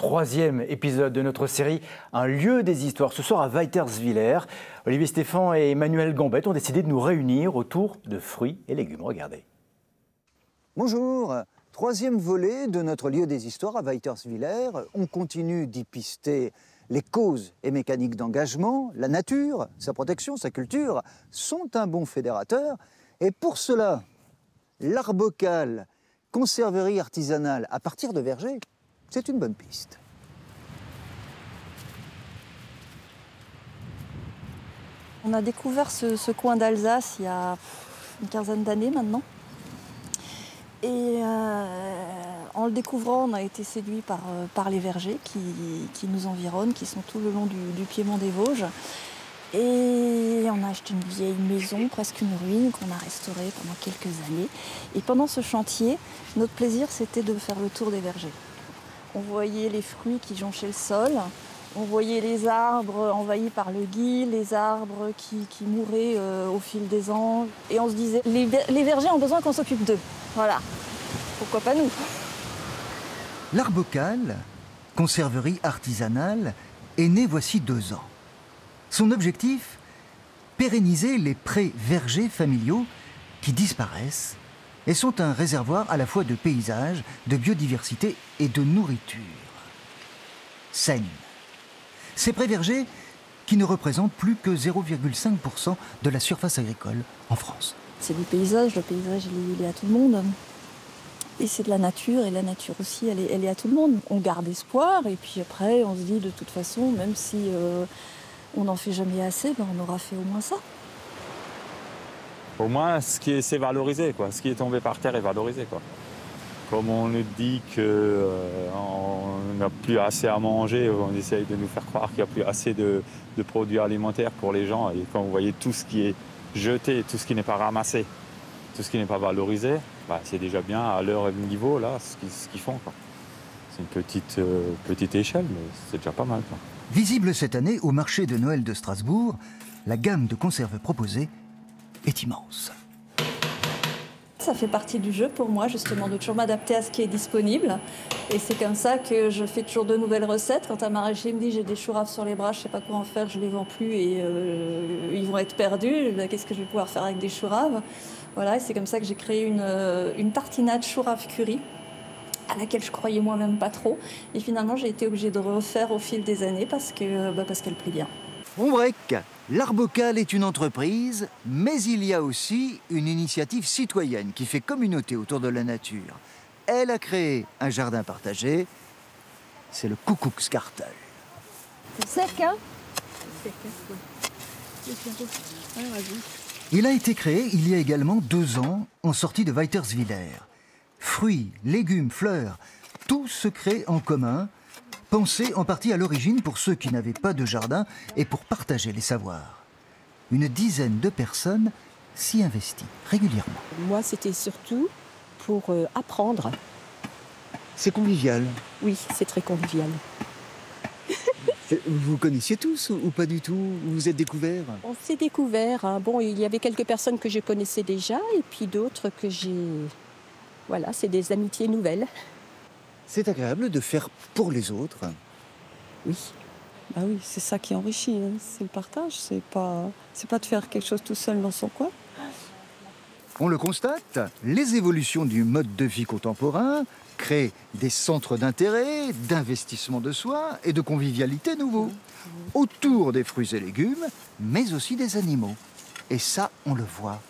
troisième épisode de notre série Un lieu des histoires. Ce soir à Weiterswiller, Olivier Stéphan et Emmanuel Gambette ont décidé de nous réunir autour de fruits et légumes. Regardez. Bonjour, troisième volet de notre lieu des histoires à Weiterswiller. On continue d'y pister les causes et mécaniques d'engagement. La nature, sa protection, sa culture sont un bon fédérateur. Et pour cela, l'art bocal, conserverie artisanale à partir de vergers, c'est une bonne piste. On a découvert ce coin d'Alsace il y a une quinzaine d'années maintenant. Et en le découvrant, on a été séduit par les vergers qui nous environnent, qui sont tout le long du piémont des Vosges. Et on a acheté une vieille maison, presque une ruine, qu'on a restaurée pendant quelques années. Et pendant ce chantier, notre plaisir, c'était de faire le tour des vergers. On voyait les fruits qui jonchaient le sol, on voyait les arbres envahis par le gui, les arbres qui mouraient au fil des ans. Et on se disait, les vergers ont besoin qu'on s'occupe d'eux. Voilà, pourquoi pas nous? L'art bocal, conserverie artisanale, est né voici 2 ans. Son objectif, pérenniser les prés vergers familiaux qui disparaissent et sont un réservoir à la fois de paysages, de biodiversité et de nourriture. Saine. Ces prés vergers qui ne représentent plus que 0,5% de la surface agricole en France. C'est du paysage, le paysage il est à tout le monde. Et c'est de la nature, et la nature aussi, elle est à tout le monde. On garde espoir, et puis après, on se dit de toute façon, même si on n'en fait jamais assez, ben on aura fait au moins ça. Au moins, c'est valorisé, quoi. Ce qui est tombé par terre est valorisé, quoi. Comme on nous dit qu'on n'a plus assez à manger, on essaye de nous faire croire qu'il n'y a plus assez de produits alimentaires pour les gens. Et quand vous voyez tout ce qui est jeté, tout ce qui n'est pas ramassé, tout ce qui n'est pas valorisé, bah, c'est déjà bien à leur niveau, là, ce qu'ils font, quoi. C'est une petite échelle, mais c'est déjà pas mal, quoi. Visible cette année au marché de Noël de Strasbourg, la gamme de conserves proposée est immense. Ça fait partie du jeu pour moi, justement, de toujours m'adapter à ce qui est disponible. Et c'est comme ça que je fais toujours de nouvelles recettes. Quand un maraîcher me dit j'ai des choux raves sur les bras, je ne sais pas quoi en faire, je ne les vends plus et ils vont être perdus. Qu'est-ce que je vais pouvoir faire avec des choux raves? Voilà, et c'est comme ça que j'ai créé une tartinade choux raves curry, à laquelle je croyais moi-même pas trop. Et finalement, j'ai été obligée de refaire au fil des années parce qu'elle plaît bien. Ombrec, l'art bocal est une entreprise, mais il y a aussi une initiative citoyenne qui fait communauté autour de la nature. Elle a créé un jardin partagé, c'est le Kuckucksgarten. C'est sec, hein? Il a été créé il y a également 2 ans, en sortie de Weiterswiller. Fruits, légumes, fleurs, tout se crée en commun, pensé en partie à l'origine pour ceux qui n'avaient pas de jardin et pour partager les savoirs. Une dizaine de personnes s'y investissent régulièrement. Moi, c'était surtout pour apprendre. C'est convivial. Oui, c'est très convivial. Vous connaissiez tous ou pas du tout? Vous vous êtes découverts? On s'est découvert. Hein. Bon, il y avait quelques personnes que je connaissais déjà et puis d'autres que j'ai... Voilà, c'est des amitiés nouvelles. C'est agréable de faire pour les autres. Oui, bah oui, c'est ça qui enrichit, hein. C'est le partage, c'est pas de faire quelque chose tout seul dans son coin. On le constate, les évolutions du mode de vie contemporain créent des centres d'intérêt, d'investissement de soi et de convivialité nouveaux, autour des fruits et légumes, mais aussi des animaux. Et ça, on le voit